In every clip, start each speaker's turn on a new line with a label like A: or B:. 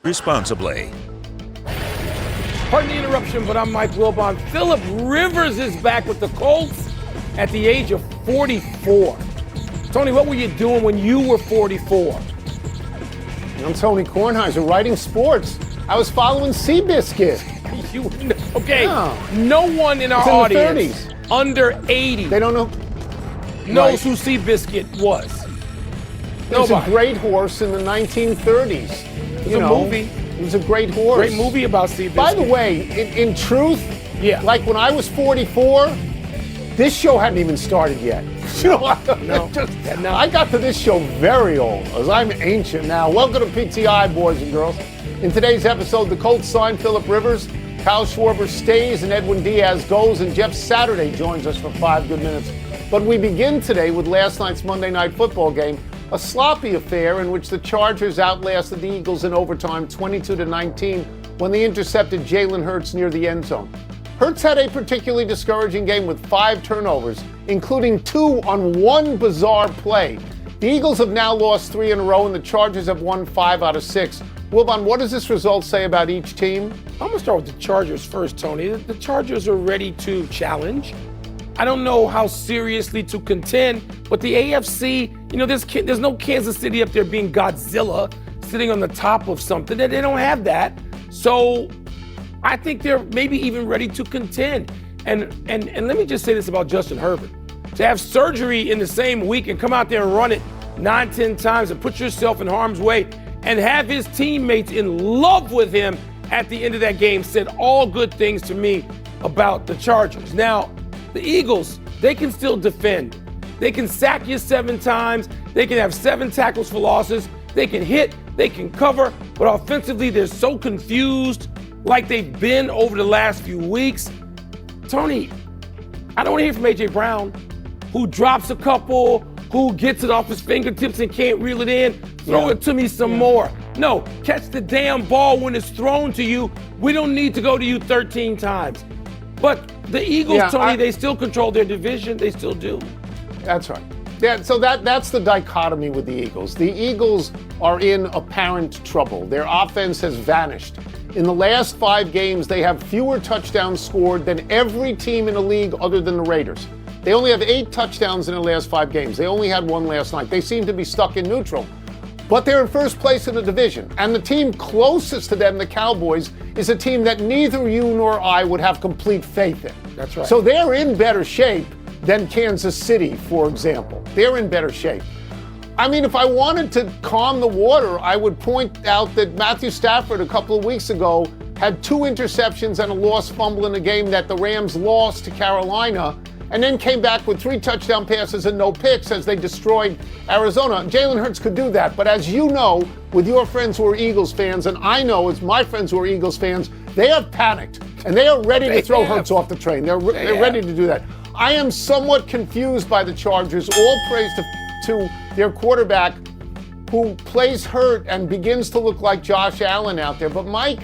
A: responsibly.
B: Pardon the interruption, but I'm Mike Wilbon. Philip Rivers is back with the Colts at the age of 44. Tony, what were you doing when you were 44?
C: I'm Tony Kornheiser, writing sports. I was following Seabiscuit.
B: Okay,
C: Yeah.
B: no one in our
C: in the
B: audience
C: 30s.
B: under 80
C: They don't know.
B: knows who Seabiscuit was.
C: It was a
B: Nobody.
C: great horse in the 1930s.
B: It was a movie.
C: It was a great horse.
B: Great movie about Seabiscuit.
C: By the way, in truth,
B: Yeah.
C: like when I was 44, this show hadn't even started yet.
B: No.
C: I got to this show very old, as I'm ancient now. Welcome to PTI, boys and girls. In today's episode, the Colts sign Philip Rivers, Kyle Schwarber stays, and Edwin Diaz goes, and Jeff Saturday joins us for 5 good minutes. But we begin today with last night's Monday Night Football game, a sloppy affair in which the Chargers outlasted the Eagles in overtime 22-19 when they intercepted Jalen Hurts near the end zone. Hurts had a particularly discouraging game with 5 turnovers, including 2 on one bizarre play. The Eagles have now lost 3 in a row, and the Chargers have won 5 out of 6. Wilbon, what does this result say about each team?
B: I'm going to start with the Chargers first, Tony. The Chargers are ready to challenge. I don't know how seriously to contend, but the AFC, there's no Kansas City up there being Godzilla sitting on the top of something. They don't have that. So I think they're maybe even ready to contend. And let me just say this about Justin Herbert. To have surgery in the same week and come out there and run it 9-10 times and put yourself in harm's way and have his teammates in love with him at the end of that game said all good things to me about the Chargers. Now, the Eagles, they can still defend. They can sack you 7 times. They can have 7 tackles for losses. They can hit. They can cover. But offensively, they're so confused like they've been over the last few weeks. Tony, I don't want to hear from A.J. Brown, who drops a couple, who gets it off his fingertips and can't reel it in. Throw it to me some more. No, catch the damn ball when it's thrown to you. We don't need to go to you 13 times. But the Eagles, Tony, they still control their division. They still do.
C: That's right. Yeah, so that's the dichotomy with the Eagles. The Eagles are in apparent trouble. Their offense has vanished. In the last 5 games, they have fewer touchdowns scored than every team in the league other than the Raiders. They only have 8 touchdowns in the last 5 games. They only had 1 last night. They seem to be stuck in neutral. But they're in first place in the division. And the team closest to them, the Cowboys, is a team that neither you nor I would have complete faith in.
B: That's right.
C: So they're in better shape than Kansas City, for example. They're in better shape. I mean, if I wanted to calm the water, I would point out that Matthew Stafford a couple of weeks ago had 2 interceptions and a lost fumble in a game that the Rams lost to Carolina, and then came back with 3 touchdown passes and no picks as they destroyed Arizona. Jalen Hurts could do that, but as you know, with your friends who are Eagles fans, and I know it's my friends who are Eagles fans, they have panicked, and they are ready to throw Hurts off the train. They're ready to do that. I am somewhat confused by the Chargers. All praise to their quarterback, who plays hurt and begins to look like Josh Allen out there. But Mike,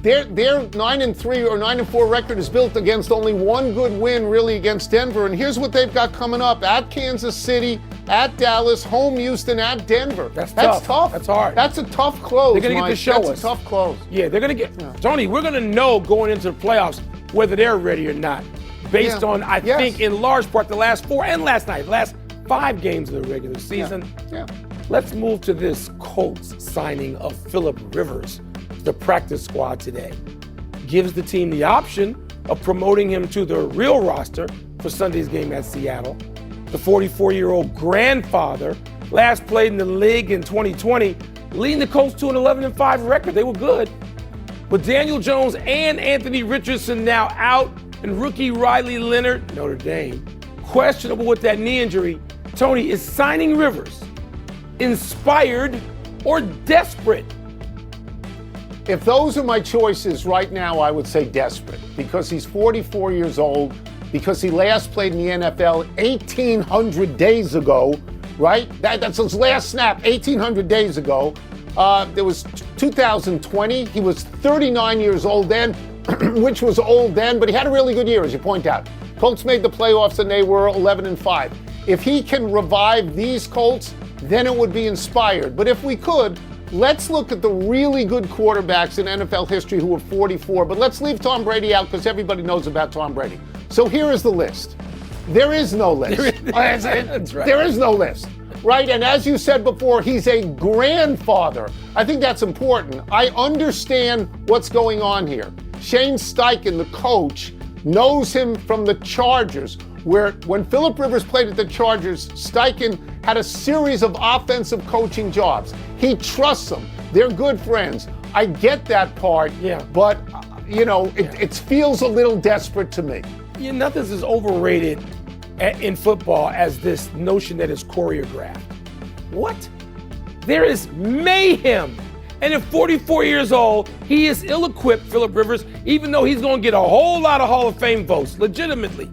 C: their 9-3 or 9-4 record is built against only 1 good win, really, against Denver. And here's what they've got coming up: at Kansas City, at Dallas, home Houston, at Denver.
B: That's tough. That's hard.
C: That's a tough close.
B: They're going to get to show us.
C: That's a tough close.
B: Yeah, they're going to get. Tony, we're going to know going into the playoffs whether they're ready or not, based on, I think, in large part, the last 4 and last 5 games of the regular season.
C: Yeah.
B: Let's move to this Colts signing of Philip Rivers, the practice squad today. Gives the team the option of promoting him to the real roster for Sunday's game at Seattle. The 44-year-old grandfather last played in the league in 2020, leading the Colts to an 11-5 record. They were good. With Daniel Jones and Anthony Richardson now out, and rookie Riley Leonard, Notre Dame, questionable with that knee injury, Tony, is signing Rivers inspired or desperate?
C: If those are my choices right now, I would say desperate, because he's 44 years old, because he last played in the NFL 1,800 days ago, right? That's his last snap 1,800 days ago. There was 2020. He was 39 years old then, which was old then, but he had a really good year, as you point out. Colts made the playoffs and they were 11-5. If he can revive these Colts, then it would be inspired. But if we could, Let's look at the really good quarterbacks in NFL history who are 44, but let's leave Tom Brady out because everybody knows about Tom Brady. So here is the list. There is no list.
B: That's right.
C: There is no list, right? And as you said before, he's a grandfather. I think that's important. I understand what's going on here. Shane Steichen, the coach, knows him from the Chargers, where when Phillip Rivers played at the Chargers, Steichen had a series of offensive coaching jobs. He trusts them. They're good friends. I get that part, but, it feels a little desperate to me.
B: Nothing's as overrated in football as this notion that it's choreographed. What? There is mayhem. And at 44 years old, he is ill-equipped, Phillip Rivers, even though he's going to get a whole lot of Hall of Fame votes, legitimately,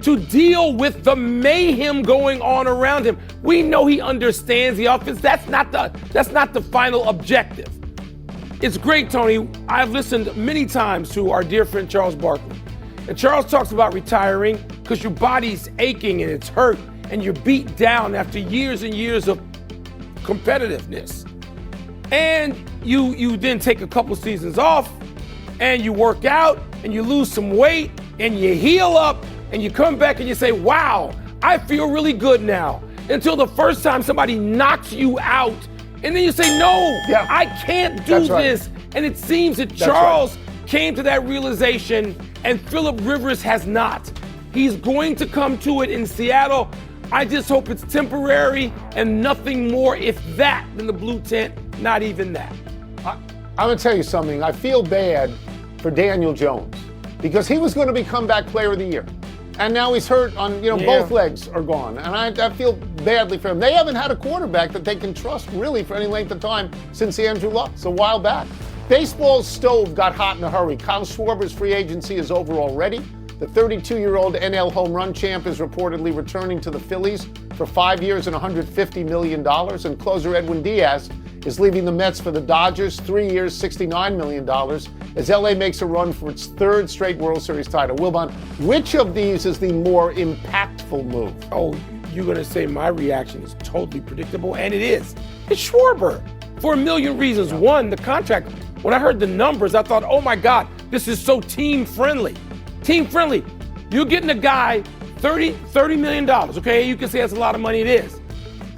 B: to deal with the mayhem going on around him. We know he understands the offense. That's not the final objective. It's great, Tony. I've listened many times to our dear friend Charles Barkley. And Charles talks about retiring because your body's aching and it's hurt and you're beat down after years and years of competitiveness. And you then take a couple seasons off and you work out and you lose some weight and you heal up and you come back and you say, wow, I feel really good now. Until the first time somebody knocks you out and then you say, no, I can't do this. And it seems that Charles came to that realization and Phillip Rivers has not. He's going to come to it in Seattle. I just hope it's temporary and nothing more, if that, than the blue tent, not even that.
C: I'm going to tell you something. I feel bad for Daniel Jones because he was going to be comeback player of the year. And now he's hurt on, both legs are gone. And I feel badly for him. They haven't had a quarterback that they can trust really for any length of time since Andrew Luck. It's a while back. Baseball's stove got hot in a hurry. Kyle Schwarber's free agency is over already. The 32-year-old NL home run champ is reportedly returning to the Phillies for 5 years and $150 million. And closer Edwin Diaz is leaving the Mets for the Dodgers, 3 years, $69 million, as LA makes a run for its third straight World Series title. Wilbon, which of these is the more impactful move?
B: Oh, you're going to say my reaction is totally predictable, and it is. It's Schwarber for a million reasons. One, the contract. When I heard the numbers, I thought, oh my God, this is so team-friendly. Team-friendly. You're getting a guy $30 million, okay? You can say that's a lot of money, it is.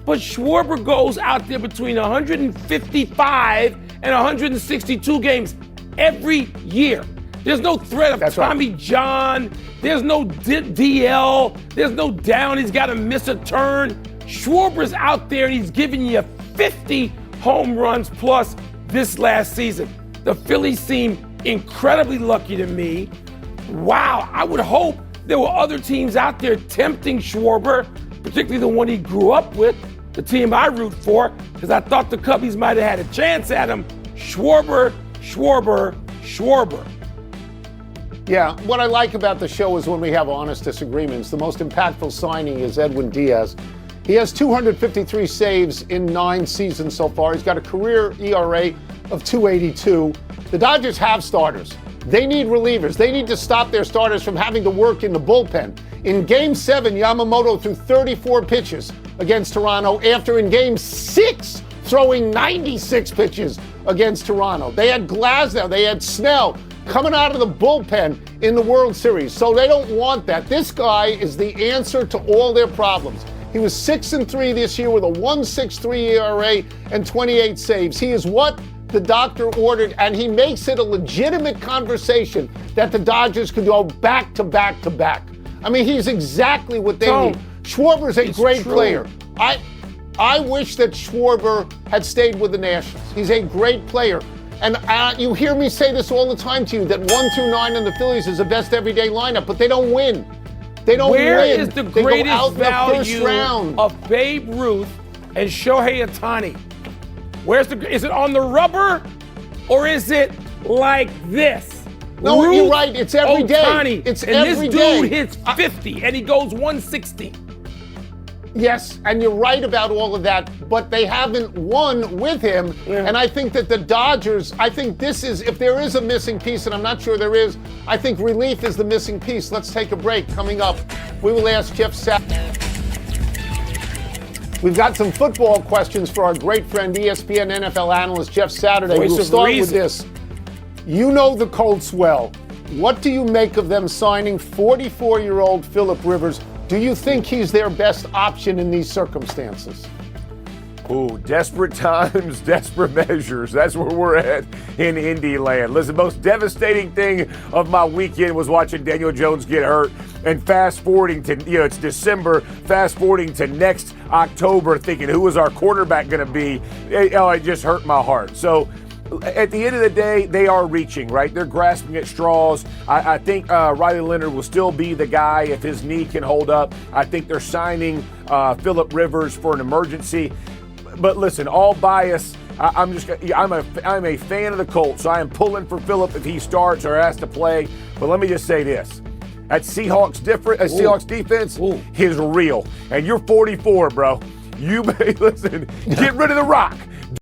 B: But Schwarber goes out there between 155 and 162 games every year. There's no threat of Tommy John. There's no DL. There's no down. He's got to miss a turn. Schwarber's out there and he's giving you 50 home runs plus this last season. The Phillies seem incredibly lucky to me. Wow, I would hope there were other teams out there tempting Schwarber, particularly the one he grew up with, the team I root for, because I thought the Cubbies might have had a chance at him. Schwarber.
C: Yeah, what I like about the show is when we have honest disagreements. The most impactful signing is Edwin Diaz. He has 253 saves in 9 seasons so far. He's got a career ERA of 2.82. The Dodgers have starters. They need relievers. They need to stop their starters from having to work in the bullpen. In Game 7, Yamamoto threw 34 pitches against Toronto after in Game 6 throwing 96 pitches against Toronto. They had Glasnow, they had Snell coming out of the bullpen in the World Series. So they don't want that. This guy is the answer to all their problems. He was 6-3 this year with a 1.63 ERA and 28 saves. He is what the doctor ordered, and he makes it a legitimate conversation that the Dodgers could go back to back to back. I mean, he's exactly what they need. Schwarber's a great player. I wish that Schwarber had stayed with the Nationals. He's a great player. And you hear me say this all the time to you, that 1 through 9 in the Phillies is the best everyday lineup, but they don't win. They don't win.
B: Where is the greatest value
C: round
B: of Babe Ruth and Shohei Ohtani? Is it on the rubber or is it like this?
C: No,
B: Ruth,
C: you're right. It's every day.
B: Ohtani,
C: it's
B: and
C: every
B: this
C: day.
B: dude hits 50 and he goes 160.
C: Yes, and you're right about all of that, but they haven't won with him. Yeah. And I think that the Dodgers, I think this is, if there is a missing piece, and I'm not sure there is, I think relief is the missing piece. Let's take a break. Coming up, we will ask Jeff Sapp. We've got some football questions for our great friend, ESPN NFL analyst Jeff Saturday.
B: Voice
C: We'll
B: of
C: start with
B: reason.
C: this. You know the Colts well. What do you make of them signing 44-year-old Phillip Rivers? Do you think he's their best option in these circumstances?
A: Ooh, desperate times, desperate measures. That's where we're at in Indy land. Listen, the most devastating thing of my weekend was watching Daniel Jones get hurt and fast forwarding to, it's December, fast forwarding to next October thinking, who is our quarterback going to be? It just hurt my heart. So at the end of the day, they are reaching, right? They're grasping at straws. I think Riley Leonard will still be the guy if his knee can hold up. I think they're signing Phillip Rivers for an emergency. But listen, all bias. I'm a fan of the Colts, so I am pulling for Phillip if he starts or has to play. But let me just say this: that Seahawks defense is real, and you're 44, bro. You may listen. Get rid of the rock.